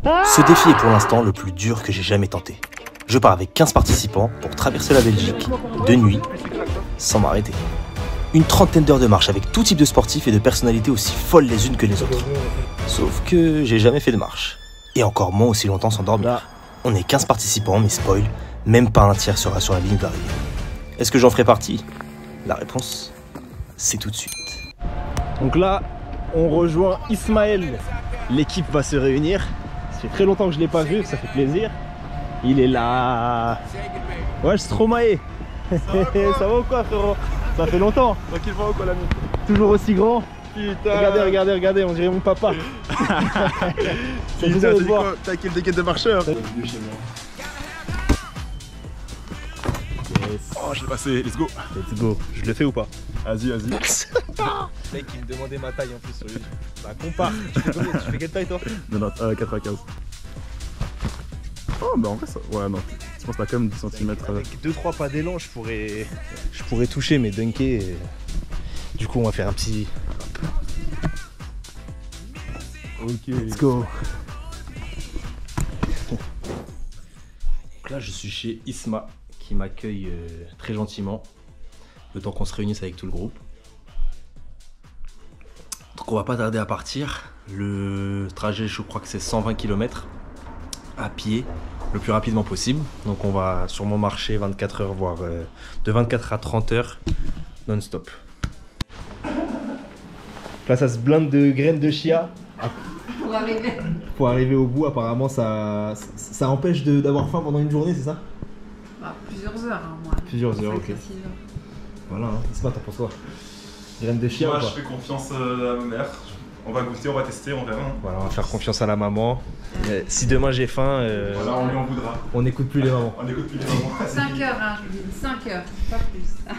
Ce défi est pour l'instant le plus dur que j'ai jamais tenté. Je pars avec 15 participants pour traverser la Belgique, de nuit, sans m'arrêter. Une trentaine d'heures de marche avec tout type de sportifs et de personnalités aussi folles les unes que les autres. Sauf que j'ai jamais fait de marche. Et encore moins aussi longtemps sans dormir. On est 15 participants, mais spoil, même pas un tiers sera sur la ligne d'arrivée. Est-ce que j'en ferai partie? La réponse, c'est tout de suite. Donc là, on rejoint Ismaël. L'équipe va se réunir. Ça fait très longtemps que je ne l'ai pas vu, ça fait plaisir. Il est là. Ouais, Stromae. Ça va ou quoi, frérot? Ça fait longtemps. Tranquillement ou quoi, l'ami? Toujours aussi grand. Putain. Regardez, on dirait mon papa. Putain, t'as quel dégaine de marcheur? Oh, je l'ai passé, let's go. Let's go. Je le fais ou pas? Vas-y. Le mec qui me demandait ma taille en plus sur YouTube. Bah compare. Tu fais quelle taille toi? 95. Oh bah en vrai ça... Ouais non, je pense que t'as quand même 10 cm. Avec 2-3 pas d'élan je pourrais toucher mais dunker et... Du coup on va faire un petit... Ok. Let's go. Donc là je suis chez Isma qui m'accueille très gentiment. Le temps qu'on se réunisse avec tout le groupe. Donc on va pas tarder à partir. Le trajet je crois que c'est 120 km à pied le plus rapidement possible. Donc on va sûrement marcher 24 heures voire de 24 à 30 heures non-stop. Là ça se blinde de graines de chia. Pour arriver au bout apparemment ça empêche d'avoir faim pendant une journée, c'est ça? Plusieurs heures, hein, moi. Plusieurs heures, ok. Voilà, hein. Isma, t'en penses quoi? Graines de chia? Moi ou pas? je fais confiance à ma mère. On va goûter, on va tester, on verra. Voilà, on va faire confiance à la maman. Si demain j'ai faim, voilà, on lui en voudra. On n'écoute plus les mamans. On n'écoute plus les mamans. 5 heures, hein, je vous dis 5 heures, pas plus.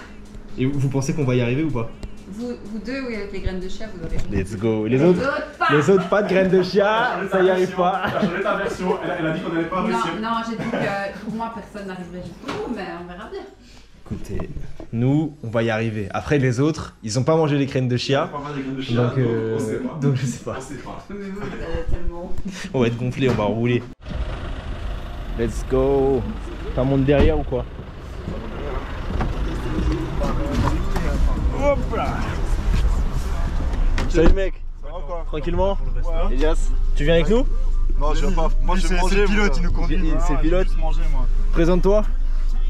Et vous pensez qu'on va y arriver ou pas? Vous deux, oui, avec les graines de chia, vous aurez. Let's go. Les autres pas de graines de chia, ça y arrive pas. Elle a changé ta version, elle a dit qu'on n'allait pas réussir. Non, j'ai dit que pour moi personne n'arriverait jusqu'au bout, mais on verra bien. Écoutez, nous on va y arriver. Après les autres, ils ont pas mangé les graines de chia. Donc je sais pas. Mais vous êtes tellement. On va être gonflé, on va rouler. Let's go. Ça monte derrière ou quoi? Hop là. Salut mec. Ça va quoi? Tranquillement? Ouais. Elias, tu viens avec nous? Non, je viens pas. Moi je vais manger. C'est le pilote, il nous conduit. C'est le pilote. Présente-toi.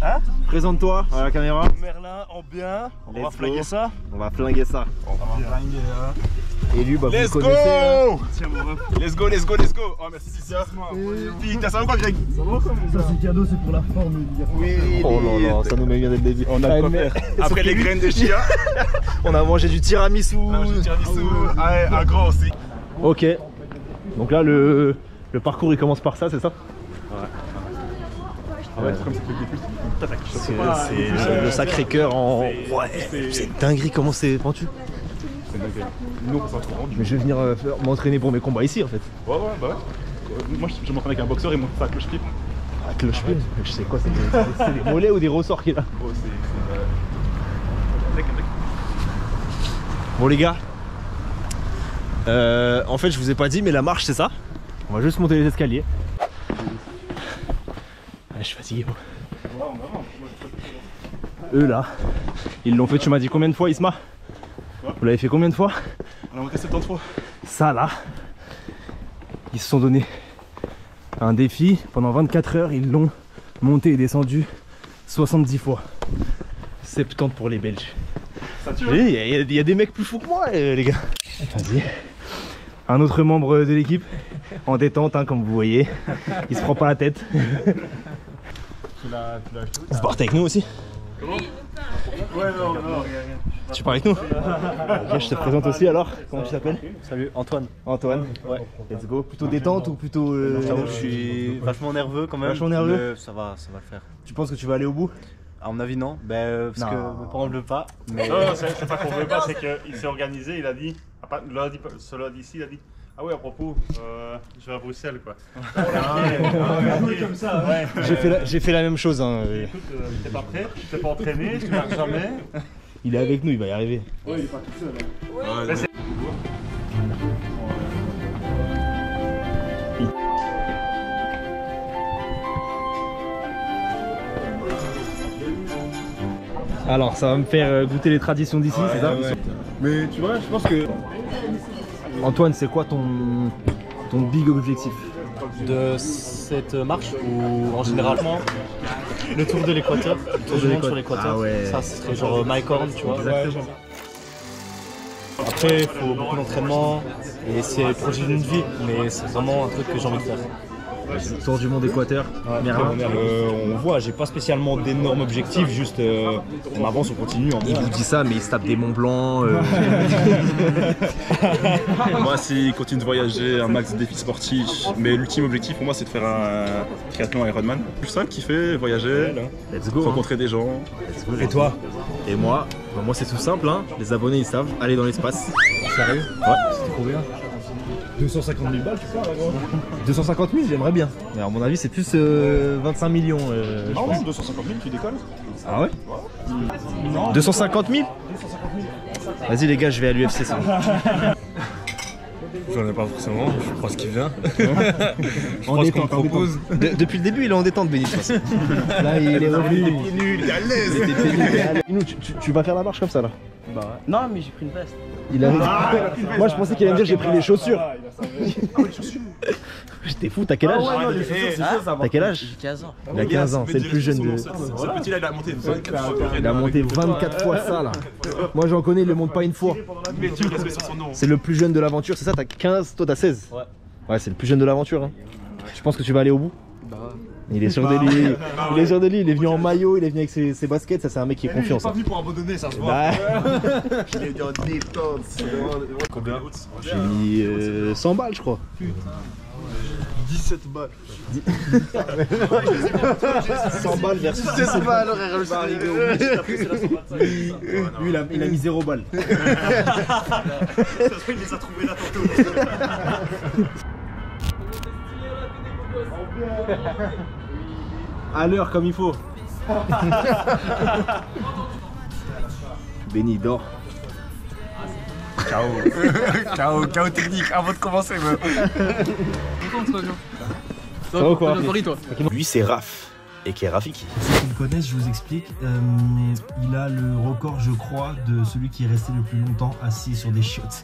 Hein? Présente-toi à la caméra. Merlin en bien. On va Let's flinguer go. ça. On va flinguer ça. Et lui, bah, vous le Let's connaissez. go! Tiens mon ref. Let's go. Oh merci Cynthia. Putain, ça va quoi Greg? Ça va comme ça? C'est cadeau, c'est pour la forme. Oui. Oh là là, ça nous met bien dès le début. On a de quoi faire. Après les graines de chia. On a mangé du tiramisu. Un grand aussi. Ok. Donc là, le parcours il commence par ça, c'est ça? Ouais, c'est comme ça que C'est le Sacré-Cœur en... Ouais, c'est dinguerie comment c'est pentu. Nous on s'en rend. Mais je vais venir m'entraîner pour mes combats ici en fait. Ouais, bah ouais. Moi je m'entraîne avec un boxeur et moi ça cloche-pied. Ah, cloche-pied? Je sais quoi, c'est des mollets ou des ressorts qu'il a? Oh, Bon les gars, en fait je vous ai pas dit mais la marche c'est ça. On va juste monter les escaliers. Ah, je suis fatigué moi. Eux là, ils l'ont fait, tu m'as dit combien de fois Isma? Vous l'avez fait combien de fois? On a monté 70 fois. Ça là, ils se sont donné un défi, pendant 24 heures ils l'ont monté et descendu 70 fois. 70 pour les Belges. Il y a des mecs plus fous que moi les gars. Vas-y. Un autre membre de l'équipe en détente hein, comme vous voyez. Il se prend pas la tête. Vous partez avec nous aussi? Comment? Ouais non. Tu pars avec nous? Ok, je te présente aussi alors. Comment tu t'appelles? Salut, Antoine. Antoine. Ouais. Let's go. Plutôt détente ou plutôt... Je suis vachement nerveux quand même. Vachement nerveux? Mais ça va le faire. Tu penses que tu vas aller au bout? À mon avis non, parce que mes parents ne veulent pas. Mais... Non, c'est pas qu'on veut pas, c'est qu'il s'est organisé, il a dit, ce lundi-ci, il a dit, ah oui à propos, je vais à Bruxelles quoi. Comme ça, ouais. J'ai fait la même chose. Hein. Écoute, t'es pas prêt, tu t'es pas entraîné, tu marches jamais. Il est avec nous, il va y arriver. Ouais, il est pas tout seul. Hein. Alors, ça va me faire goûter les traditions d'ici, c'est ça? Mais tu vois, je pense que. Antoine, c'est quoi ton big objectif? De cette marche ou en général le tour de l'équateur, le tour du monde sur l'équateur, Ah ouais. ça serait genre Mike Horn, tu vois. Exactement. Après, il faut beaucoup d'entraînement et c'est le projet d'une vie, mais c'est vraiment un truc que j'ai envie de faire. Tour du monde équateur. Merlin. On voit, j'ai pas spécialement d'énormes objectifs, juste on avance, on continue. Il vous dit ça, mais il se tape des Mont Blanc. Moi, c'est continuer de voyager, un max de défis sportifs. Mais l'ultime objectif pour moi, c'est de faire un triathlon Ironman. Plus simple, kiffer, voyager, Let's go. rencontrer des gens. Et toi? Et moi? Bah, moi, c'est tout simple. Hein. Les abonnés, ils savent. Aller dans l'espace. Sérieux? Ouais. C'était combien? 250 000 balles, tu sais, là, gros. 250 000, j'aimerais bien. Mais à mon avis, c'est plus 25 millions. Je Non, pense. non, 250 000, tu décolles. Ah ouais? 250 000? Vas-y les gars, je vais à l'UFC ça. J'en ai pas forcément, je crois ce qui vient. En détente, en détente. Depuis le début, il est en détente, Béni. Là, il est revenu. Il est à l'aise. Tu vas faire la marche comme ça là? Bah ouais. Non, mais j'ai pris une veste. Moi, je pensais qu'il allait me dire j'ai pris les chaussures. J'étais fou, t'as quel âge? T'as quel âge? J'ai 15 ans. Il a 15 ans, c'est le plus jeune de. Ce petit là, il a monté 24 fois. Il a monté 24 fois ça là. Moi j'en connais, il le monte pas une fois. Mais Dieu, respect sur son nom. C'est le plus jeune de l'aventure, c'est ça? T'as 15, toi t'as 16? Ouais. Ouais, c'est le plus jeune de l'aventure. Hein. Je pense que tu vas aller au bout. Bah ouais. Il est sûr de lui. Il est sûr de lui, il est venu en maillot, il est venu avec ses baskets, ça c'est un mec qui est confiant. Il est pas venu pour abandonner, ça se voit. Bah, Il est venu en détente. Combien? j'ai mis 100 balles je crois. 17 balles. 100 balles versus 17 balles. Lui il a mis 0 balles. Il les a trouvés là tantôt. À l'heure comme il faut. Béni dort. Chaos technique avant de commencer. Ça va quoi? Lui, c'est Raph, et qui est Rafiki. Ceux qui le connaissent, je vous explique. Il a le record, je crois, de celui qui est resté le plus longtemps assis sur des chiottes.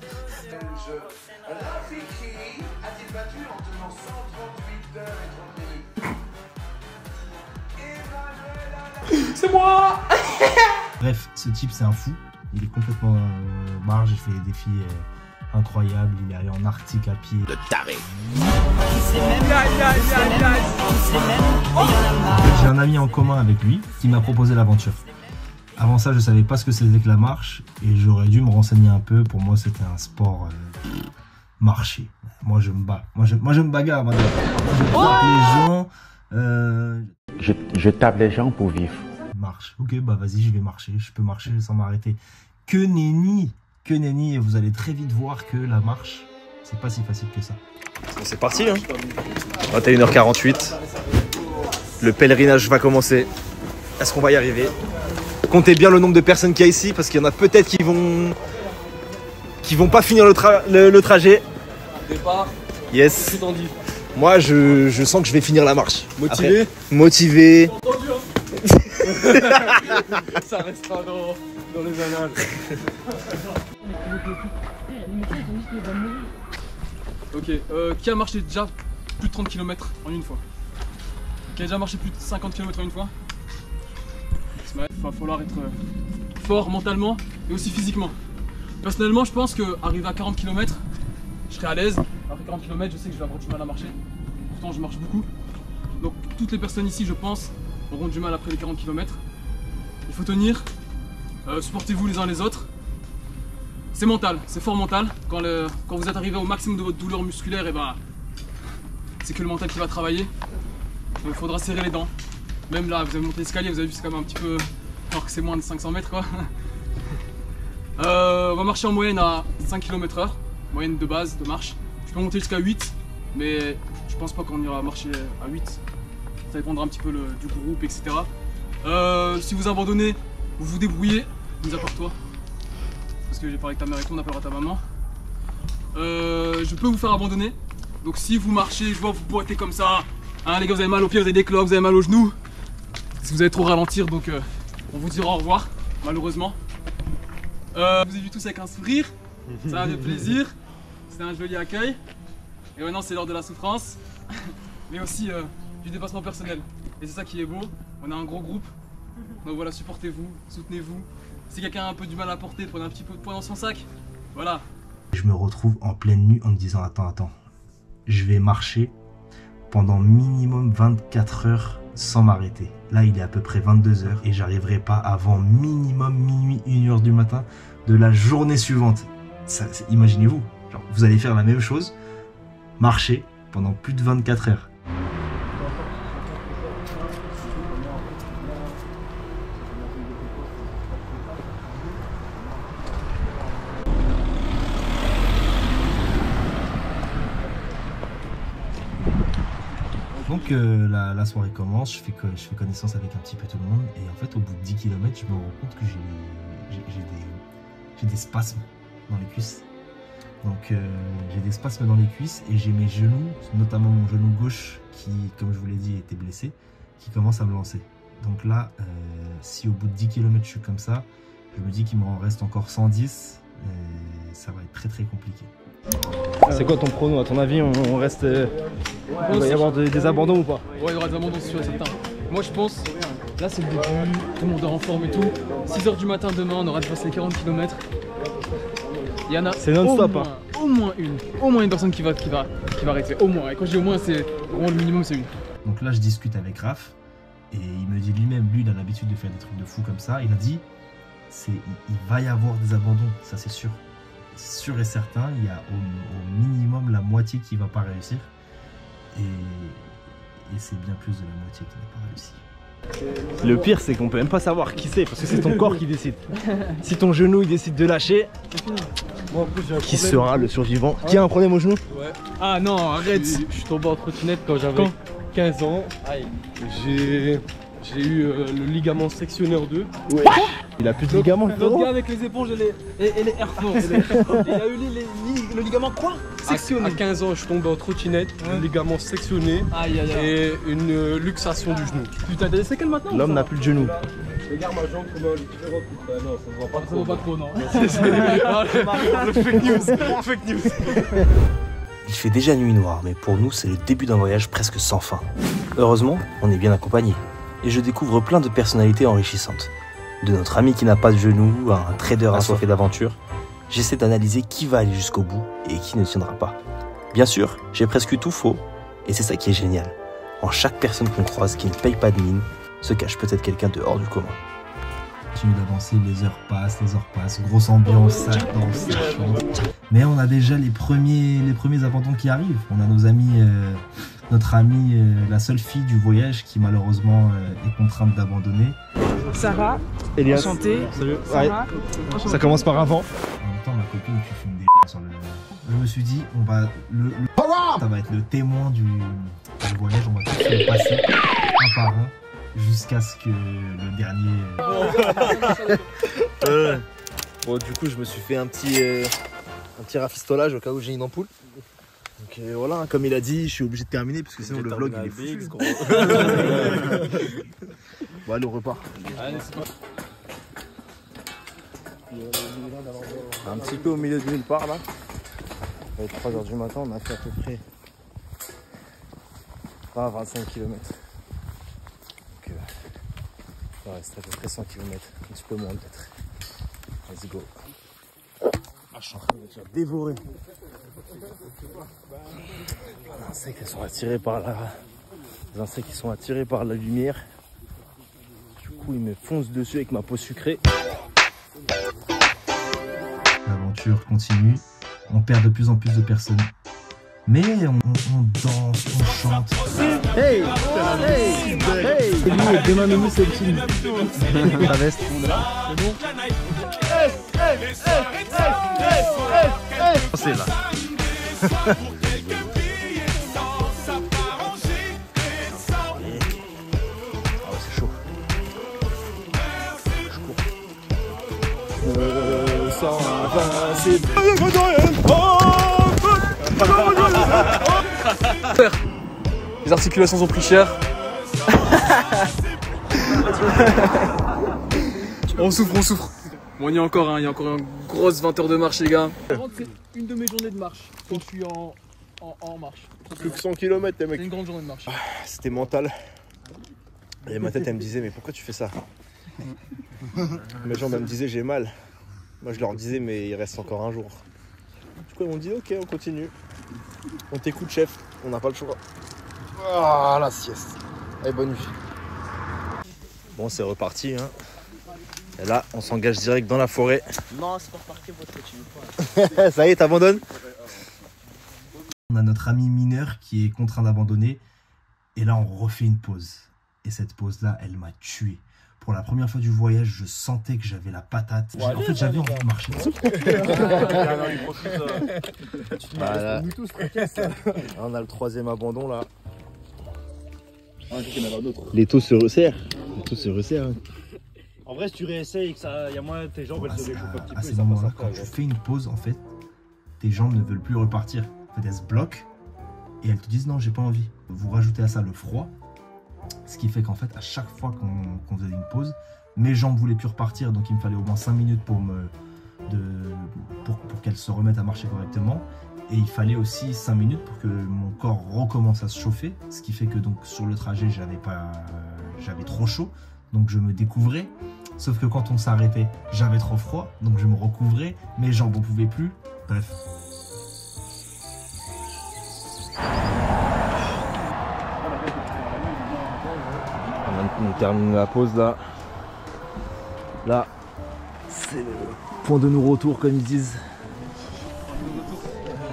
C'est moi. Bref, ce type, c'est un fou. Il est complètement marge, il fait des défis incroyables. Il est allé en Arctique à pied. Le taré. J'ai un ami en commun avec lui qui m'a proposé l'aventure. Avant ça, je savais pas ce que c'était que la marche et j'aurais dû me renseigner un peu. Pour moi, c'était un sport marché. Moi, je me bats. Moi, je me bagarre. Moi, je tape les gens. Je tape les gens pour vivre. Marche. Ok, bah vas-y, je vais marcher. Je peux marcher sans m'arrêter. Que nenni, et vous allez très vite voir que la marche, c'est pas si facile que ça. Bon, c'est parti, hein. 21h48. Le pèlerinage va commencer. Est-ce qu'on va y arriver? Comptez bien le nombre de personnes qu'il y a ici, parce qu'il y en a peut-être qui vont pas finir le trajet. Départ. Yes. Tendu. Moi, je sens que je vais finir la marche. Motivé. Après, motivé. Ça restera dans les annales. Ok, qui a marché déjà plus de 30 km en une fois? Qui a déjà marché plus de 50 km en une fois? Il va falloir être fort mentalement et aussi physiquement. Personnellement, je pense qu'arriver à 40 km, je serai à l'aise. Après 40 km, je sais que je vais avoir du mal à marcher. Pourtant, je marche beaucoup. Donc, toutes les personnes ici, je pense, auront du mal après les 40 km. Il faut tenir. Supportez-vous les uns les autres. C'est mental, c'est fort mental. Quand vous êtes arrivé au maximum de votre douleur musculaire, et bah, c'est que le mental qui va travailler. Donc il faudra serrer les dents. Même là, vous avez monté l'escalier, vous avez vu, c'est quand même un petit peu... Alors que c'est moins de 500 mètres quoi. On va marcher en moyenne à 5 km/h, moyenne de base de marche. Je peux monter jusqu'à 8, mais je pense pas qu'on ira marcher à 8. Ça dépendra un petit peu du groupe, etc. Si vous abandonnez, vous vous débrouillez, mis à part toi. Parce que j'ai parlé avec ta mère et tout, on appellera ta maman. Je peux vous faire abandonner. Donc si vous marchez, je vois vous boitez comme ça. Hein, les gars, vous avez mal aux pieds, vous avez des cloques, vous avez mal aux genoux. Si vous allez trop ralentir, donc on vous dira au revoir. malheureusement. Vous avez vu tous avec un sourire, ça a fait plaisir, c'était un joli accueil. Et maintenant c'est l'heure de la souffrance, mais aussi du dépassement personnel. Et c'est ça qui est beau, on a un gros groupe, donc voilà, supportez-vous, soutenez-vous. Si quelqu'un a un peu du mal à porter, prenez un petit peu de poids dans son sac, voilà. Je me retrouve en pleine nuit en me disant attends, je vais marcher pendant minimum 24 heures sans m'arrêter. Là il est à peu près 22 heures et j'arriverai pas avant minimum minuit, 1 h du matin de la journée suivante. Imaginez-vous, vous allez faire la même chose, marcher pendant plus de 24 heures. Donc la soirée commence, je fais connaissance avec un petit peu tout le monde et en fait au bout de 10 km je me rends compte que j'ai des spasmes dans les cuisses. Donc j'ai des spasmes dans les cuisses et j'ai mes genoux, notamment mon genou gauche qui, comme je vous l'ai dit, était blessé, qui commence à me lancer. Donc là, si au bout de 10 km je suis comme ça, je me dis qu'il m'en reste encore 110 et ça va être très très compliqué. C'est quoi ton prono? À ton avis, on reste. Il va y avoir des abandons ou pas? Ouais, il y aura des abandons, c'est sûr et certain. Moi je pense, là c'est le début, tout le monde est en forme et tout. 6 h du matin demain, on aura dépassé les 40 km. Il y en a au moins une personne qui va arrêter, au moins. Et quand je dis au moins, c'est vraiment le minimum, c'est une. Donc là je discute avec Raph et il me dit lui-même, lui il a l'habitude de faire des trucs de fou comme ça. Il a dit, il va y avoir des abandons, ça c'est sûr. Sûr et certain, il y a au minimum la moitié qui va pas réussir et c'est bien plus de la moitié qui va pas réussir. Le pire c'est qu'on peut même pas savoir qui c'est parce que c'est ton corps qui décide. Si ton genou il décide de lâcher, qui sera le survivant? Qui a un problème au genou? Ouais. Ah non, arrête. Je suis tombé en trottinette quand j'avais 15 ans. J'ai eu le ligament sectionné en deux. Ouais. Il a plus de ligament, le L'autre gars avec les éponges et les air force. Il a eu le ligament quoi? Sectionné. À 15 ans, je suis tombé en trottinette, le ligament sectionné et une luxation du genou. Putain, t'as des séquelles maintenant? L'homme n'a plus de genou. Regarde ma jambe, comment elle est différente. Non, ça se voit pas. Ça se voit pas trop, non. Fake news. Il fait déjà nuit noire, mais pour nous, c'est le début d'un voyage presque sans fin. Heureusement, on est bien accompagné. Et je découvre plein de personnalités enrichissantes. De notre ami qui n'a pas de genoux à un trader assoiffé d'aventure, j'essaie d'analyser qui va aller jusqu'au bout et qui ne tiendra pas. Bien sûr, j'ai presque tout faux, et c'est ça qui est génial. En chaque personne qu'on croise qui ne paye pas de mine, se cache peut-être quelqu'un de hors du commun. Continue d'avancer, les heures passent, grosse ambiance, ça danse, ça chante. Mais on a déjà les premiers abandons qui arrivent. On a nos amis, notre amie, la seule fille du voyage qui malheureusement est contrainte d'abandonner. Sarah, Elias. enchantée. Salut. Sarah. Ouais. Ça commence par avant. En même temps, ma copine qui fume des sur le... Je me suis dit, ça va être le témoin du voyage, on va tous le passer un par un. Jusqu'à ce que le dernier... Bon, du coup, je me suis fait un petit rafistolage au cas où j'ai une ampoule. Donc voilà, comme il a dit, je suis obligé de terminer parce que sinon le vlog il est fou. Bon, allez, on repart. Allez, c'est bon. Un petit peu au milieu de nulle part là. Il va être 3 h du matin, on a fait à peu près 20-25 km. Il reste à peu près 100 km, un petit peu moins peut-être. Let's go. Ah, je suis en train de déjà dévorer. Les insectes qui sont attirés par la lumière. Du coup, ils me foncent dessus avec ma peau sucrée. L'aventure continue. On perd de plus en plus de personnes. Mais on danse, on chante. Hey! Hey! Hey! Et lui, demain minuit, c'est le film. La veste. C'est bon? C'est là. C'est chaud. Ça va, c'est... Les articulations ont pris cher. On souffre, on souffre. Bon, il y a encore une grosse 20 heures de marche, les gars. C'est une de mes journées de marche quand je suis en marche. Plus que 100 km, les mecs. C'est une grande journée de marche. C'était mental. Et ma tête, elle me disait, mais pourquoi tu fais ça? Mes jambes, elles me disaient, j'ai mal. Moi, je leur disais, mais il reste encore un jour. Du coup, ils m'ont dit, ok, on continue. On t'écoute, chef. On n'a pas le choix. Ah, la sieste. Allez, bonne nuit. Bon, c'est reparti. Hein. Et là, on s'engage direct dans la forêt. Non, c'est pas reparti, votre continue pas. Ça y est, t'abandonnes? On a notre ami mineur qui est contraint d'abandonner. Et là, on refait une pause. Et cette pause-là, elle m'a tué. Pour la première fois du voyage, je sentais que j'avais la patate. En fait, j'avais envie de marcher. Voilà. On a le 3e abandon là. Les taux se resserrent. Les taux se resserrent. En vrai, si tu réessayes et que ça, y a moins, tes jambes elles se réchauffent un petit peu. À ces moments-là, quand tu fais une pause, en fait, tes jambes ne veulent plus repartir. En fait, elles se bloquent et elles te disent non, j'ai pas envie. Vous rajoutez à ça le froid. Ce qui fait qu'en fait, à chaque fois qu'on faisait une pause, mes jambes voulaient plus repartir, donc il me fallait au moins 5 minutes pour qu'elles se remettent à marcher correctement. Et il fallait aussi 5 minutes pour que mon corps recommence à se chauffer, ce qui fait que donc sur le trajet, j'avais trop chaud, donc je me découvrais. Sauf que quand on s'arrêtait, j'avais trop froid, donc je me recouvrais, mes jambes n'en pouvaient plus. Bref. On termine la pause là. Là, c'est le point de non-retour comme ils disent.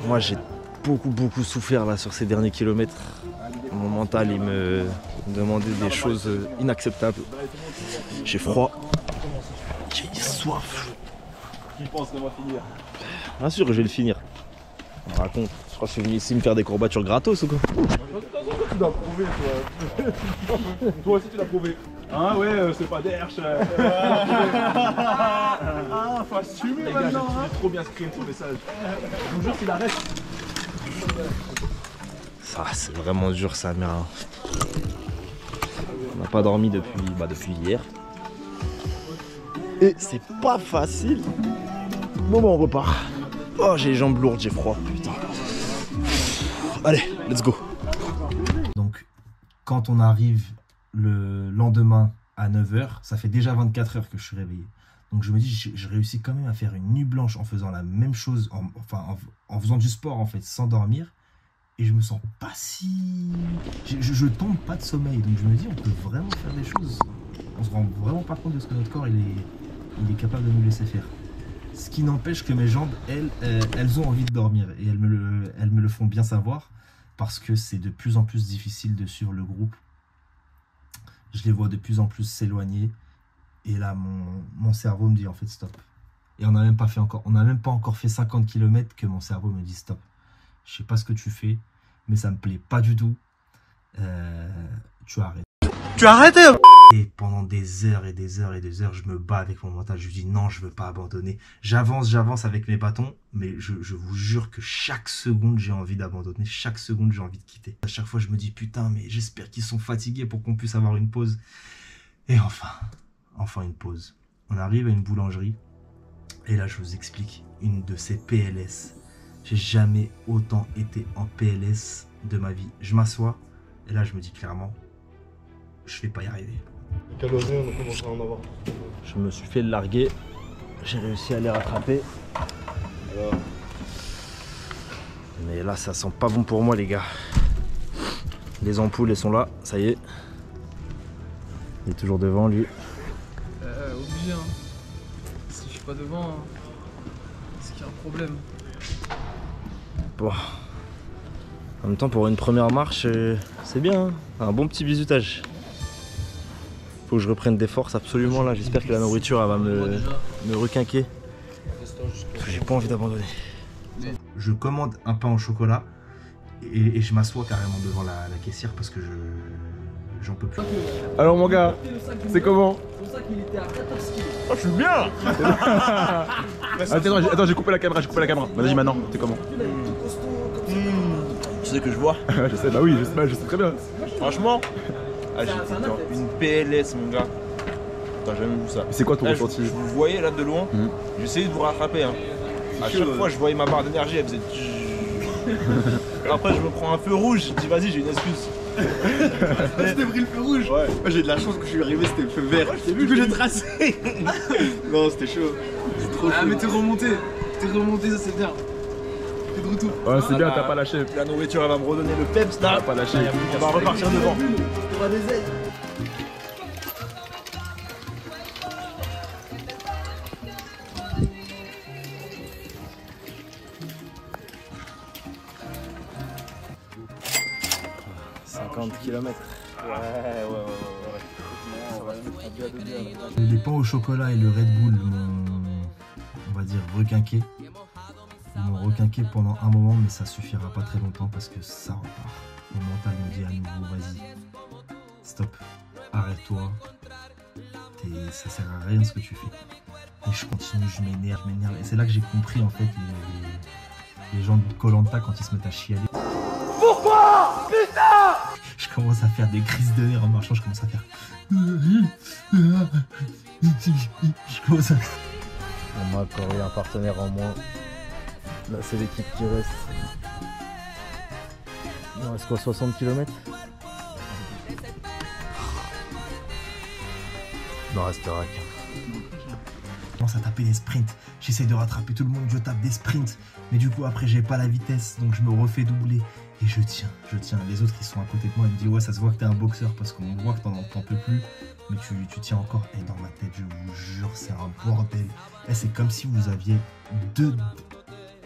Moi j'ai beaucoup souffert là sur ces derniers kilomètres. Mon mental il me demandait des choses inacceptables. J'ai froid. J'ai soif. Qui pense qu'on va finir? Bien sûr que je vais le finir. On me raconte. Je crois que je suis venu ici me faire des courbatures gratos ou quoi? Tu l'as prouvé toi. Toi aussi tu l'as prouvé. Ah ouais, c'est pas d'herche. Ah, faut assumer maintenant. Tu trop bien screen ton message. Je vous jure qu'il arrête. Ça c'est vraiment dur ça, merde. On n'a pas dormi depuis hier. Et c'est pas facile. Bon bah on repart. Oh j'ai les jambes lourdes, j'ai froid, putain. Allez, let's go. Donc quand on arrive le lendemain à 9 h, ça fait déjà 24 heures que je suis réveillé. Donc je me dis, je réussis quand même à faire une nuit blanche en faisant la même chose, en faisant du sport en fait, sans dormir. Et je me sens pas si... Je tombe pas de sommeil, donc je me dis, on peut vraiment faire des choses. On se rend vraiment pas compte de ce que notre corps il est capable de nous laisser faire. Ce qui n'empêche que mes jambes, elles ont envie de dormir. Et elles me le font bien savoir, parce que c'est de plus en plus difficile de suivre le groupe. Je les vois de plus en plus s'éloigner. Et là, mon cerveau me dit en fait stop. Et on n'a même pas encore fait 50 km que mon cerveau me dit stop. Je sais pas ce que tu fais, mais ça me plaît pas du tout. Tu arrêtes. Tu arrêtes hein. Et pendant des heures et des heures et des heures, je me bats avec mon mental. Je lui dis non, je veux pas abandonner. J'avance avec mes bâtons, mais je vous jure que chaque seconde, j'ai envie d'abandonner. Chaque seconde, j'ai envie de quitter. À chaque fois, je me dis putain, mais j'espère qu'ils sont fatigués pour qu'on puisse avoir une pause. Et enfin une pause. On arrive à une boulangerie. Et là, je vous explique une de ces PLS. J'ai jamais autant été en PLS de ma vie. Je m'assois et là, je me dis clairement, je vais pas y arriver. Caloré, on commence à en avoir. Je me suis fait larguer. J'ai réussi à les rattraper. Alors. Mais là, ça sent pas bon pour moi, les gars. Les ampoules, elles sont là. Ça y est. Il est toujours devant, lui. Obligé, hein. Si je suis pas devant, hein, c'est qu'il y a un problème. Bon. En même temps, pour une première marche, c'est bien. Hein, un bon petit bisutage. Faut que je reprenne des forces absolument là. J'espère que la nourriture elle va me requinquer. Parce que j'ai pas envie d'abandonner. Je commande un pain au chocolat et je m'assois carrément devant la caissière parce que j'en peux plus. Alors mon gars, c'est comment? Son sac il était à 14 kg. Oh, je suis bien. Attends, j'ai coupé la caméra, Vas-y maintenant, t'es comment? Tu sais que je vois? Je sais, bah oui, je sais très bien. Franchement, j'étais dans une PLS mon gars. t'as jamais vu ça. C'est quoi ton Là, ressenti? je vous voyais là de loin, j'essayais de vous rattraper. Hein. À chaque fois, je voyais ma barre d'énergie, elle faisait. Après, je me prends un feu rouge, je dis vas-y, j'ai une excuse. Je t'ai pris le feu rouge. Ouais. Moi, j'ai de la chance que je suis arrivé, c'était le feu vert. Du coup, j'ai tracé. Non, c'était chaud. C'est trop chaud. Ah, mais t'es remonté, ça c'est bien. T'es de retour. Ouais, c'est bien, t'as pas lâché. La nourriture, elle va me redonner le peps là. T'as pas lâché. On va repartir devant. Pas des ailes. Kilomètres. Les pains au chocolat et le Red Bull m'ont, on va dire, requinqué. Ils m'ont requinqué pendant un moment, mais ça suffira pas très longtemps parce que ça repart. Mon mental me dit à nouveau, vas-y, stop, arrête-toi. Ça sert à rien ce que tu fais. Et je continue, je m'énerve. Et c'est là que j'ai compris en fait les gens de Koh-Lanta quand ils se mettent à chialer. Pourquoi? Putain! Je commence à faire des crises de nerfs en marchant, je commence à faire. Je commence à. On m'a accordé un partenaire en moins. Là, c'est l'équipe qui reste. Il en reste quoi, 60 km? Il en restera qu'un. Je commence à taper des sprints. J'essaie de rattraper tout le monde, je tape des sprints. Mais du coup, après, j'ai pas la vitesse, donc je me refais doubler. Et je tiens. Les autres, ils sont à côté de moi. Ils me disent, ouais, ça se voit que t'es un boxeur parce qu'on voit que t'en peux plus. Mais tu tiens encore. Et dans ma tête, je vous jure, c'est un bordel. Et c'est comme si vous aviez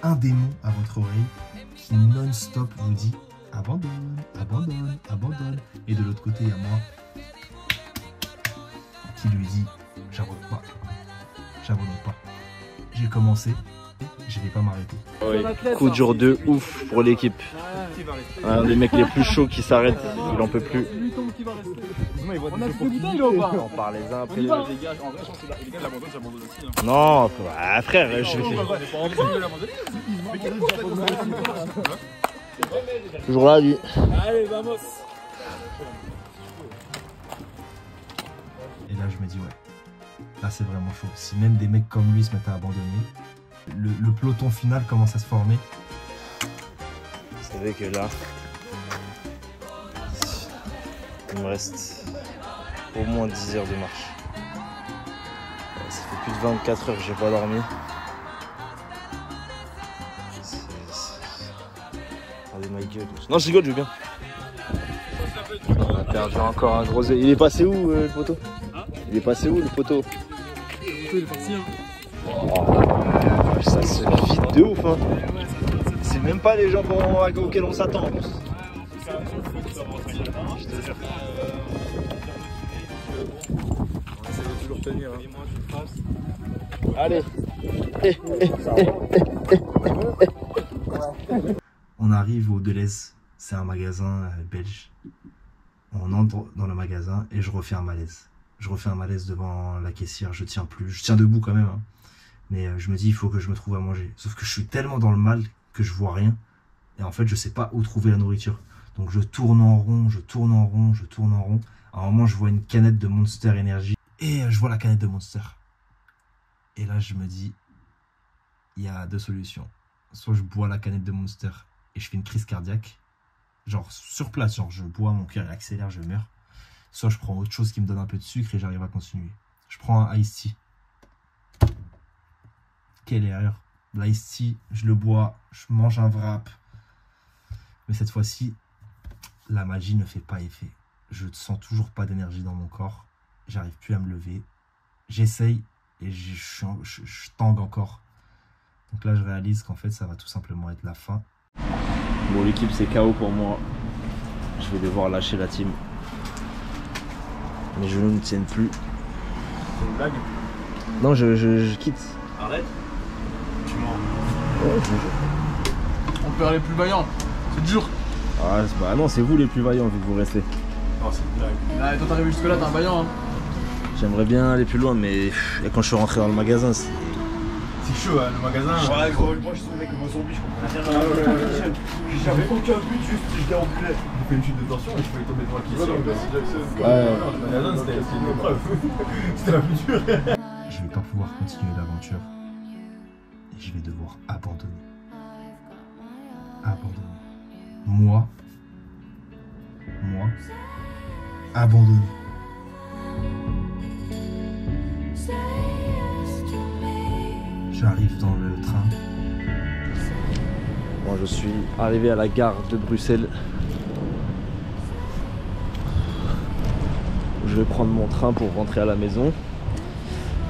un démon à votre oreille qui non-stop vous dit, abandonne, abandonne, abandonne. Et de l'autre côté, il y a moi qui lui dit, j'abandonne pas. J'ai commencé. Je vais pas m'arrêter. Oui. Coup dur de ouf pour l'équipe. Les mecs les plus chauds qui s'arrêtent, il en peut plus. On a fait des bouteilles là ou pas? On parle les uns après les autres. autres. Les gars, en vrai, je pense que les gars de l'abandon, j'abandonne aussi. Hein. Non, frère, je vais faire. Toujours là, lui. Allez, vamos. Et là, je me dis, ouais, là, c'est vraiment chaud. Si même des mecs comme lui se mettent à abandonner, le peloton final commence à se former. Vous savez que là, il me reste au moins 10 heures de marche. Ça fait plus de 24 heures que j'ai pas dormi. Regardez ma gueule. Non, je rigole, je veux bien. On a perdu encore un gros. Il est passé où le poteau? Il est passé où le poteau? Le poteau il est parti. Ça se vide de ouf, hein. C'est même pas les gens auxquels on s'attend. Allez. On arrive au Deleuze, c'est un magasin belge. On entre dans le magasin et je refais un malaise. Je refais un malaise devant la caissière, je tiens plus. Je tiens debout quand même, hein. Mais je me dis, il faut que je me trouve à manger. Sauf que je suis tellement dans le mal que je vois rien. Et en fait, je sais pas où trouver la nourriture. Donc je tourne en rond, je tourne en rond, je tourne en rond. À un moment, je vois une canette de Monster Energy. Et je vois la canette de Monster. Et là, je me dis, il y a deux solutions. Soit je bois la canette de Monster et je fais une crise cardiaque. Genre sur place, genre je bois, mon cœur accélère, je meurs. Soit je prends autre chose qui me donne un peu de sucre et j'arrive à continuer. Je prends un Ice Tea. Quelle erreur. L'ice tea, je le bois, je mange un wrap. Mais cette fois-ci, la magie ne fait pas effet. Je ne sens toujours pas d'énergie dans mon corps. J'arrive plus à me lever. J'essaye et je tangue encore. Donc là, je réalise qu'en fait, ça va tout simplement être la fin. Bon, l'équipe, c'est KO pour moi. Je vais devoir lâcher la team. Mes genoux ne tiennent plus. C'est une blague? Non, je quitte. Arrête. Tu mens. Ouais, je jure. On perd les plus vaillants. C'est dur. Ah, bah non, c'est vous les plus vaillants vu que vous restez. Non, c'est une blague. Là, toi, t'arrives jusque là, t'es un vaillant. Hein. J'aimerais bien aller plus loin, mais quand je suis rentré dans le magasin, c'est chaud, hein, le magasin. Ouais, gros, moi je suis tombé comme un zombie, je comprends rien. J'avais aucun but, juste j'étais en poulet. fait une chute de tension et je pouvais tomber devant le caissier. C'était une épreuve. C'était la plus dure. Je vais pas pouvoir continuer l'aventure et je vais devoir abandonner. Abandonner. Moi, abandonner. J'arrive dans le train. Bon, je suis arrivé à la gare de Bruxelles. Je vais prendre mon train pour rentrer à la maison.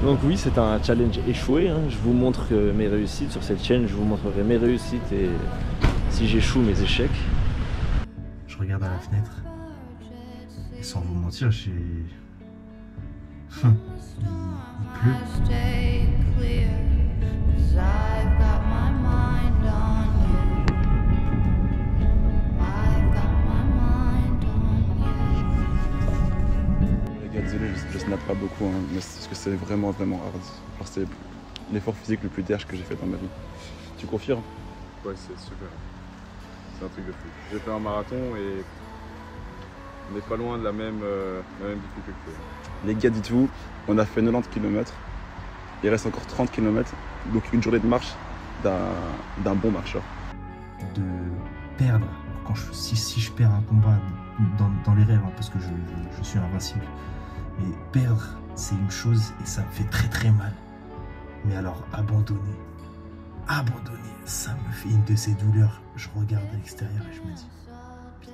Donc oui, c'est un challenge échoué. Hein. Je vous montre mes réussites sur cette chaîne. Je vous montrerai mes réussites et si j'échoue, mes échecs. Je regarde à la fenêtre. Et sans vous mentir, il pleut. Désolé, je snap pas beaucoup, hein, mais c'est parce que c'est vraiment hard. C'est l'effort physique le plus derge que j'ai fait dans ma vie. Tu confirmes? Ouais, c'est super. C'est un truc de fou. J'ai fait un marathon et on n'est pas loin de la même difficulté. Les gars, dites-vous, on a fait 90 km, il reste encore 30 km, donc une journée de marche d'un bon marcheur. De perdre, si je perds un combat dans les rêves, hein, parce que je suis invincible, mais perdre c'est une chose et ça me fait très très mal. Mais alors abandonner, ça me fait une de ces douleurs. Je regarde à l'extérieur et je me dis, putain,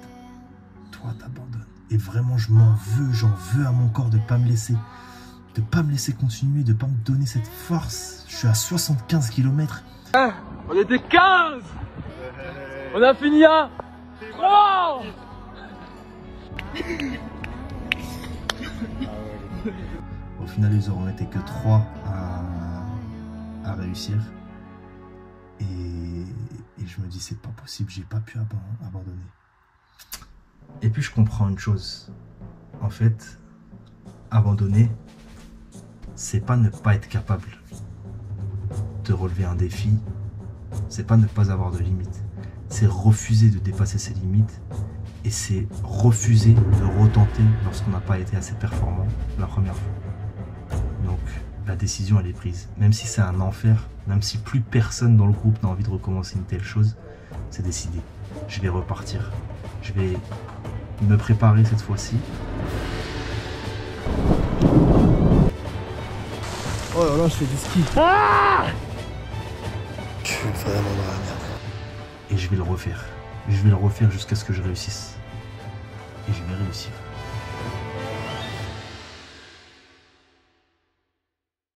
toi t'abandonnes. Et vraiment j'en veux à mon corps de pas me laisser continuer, de pas me donner cette force. Je suis à 75 km. On était 15. On a fini à 3. Au final, ils auront été que 3 à réussir. Et je me dis, c'est pas possible, j'ai pas pu abandonner. Et puis je comprends une chose. En fait, abandonner, c'est pas ne pas être capable de relever un défi, c'est pas ne pas avoir de limites, c'est refuser de dépasser ses limites et c'est refuser de retenter lorsqu'on n'a pas été assez performant la première fois. Donc la décision elle est prise, même si c'est un enfer, même si plus personne dans le groupe n'a envie de recommencer une telle chose, c'est décidé. Je vais repartir, je vais me préparer cette fois-ci. Oh là là, je fais du ski. Je suis vraiment dans la merde. Et je vais le refaire. Je vais le refaire jusqu'à ce que je réussisse. Et je vais réussir.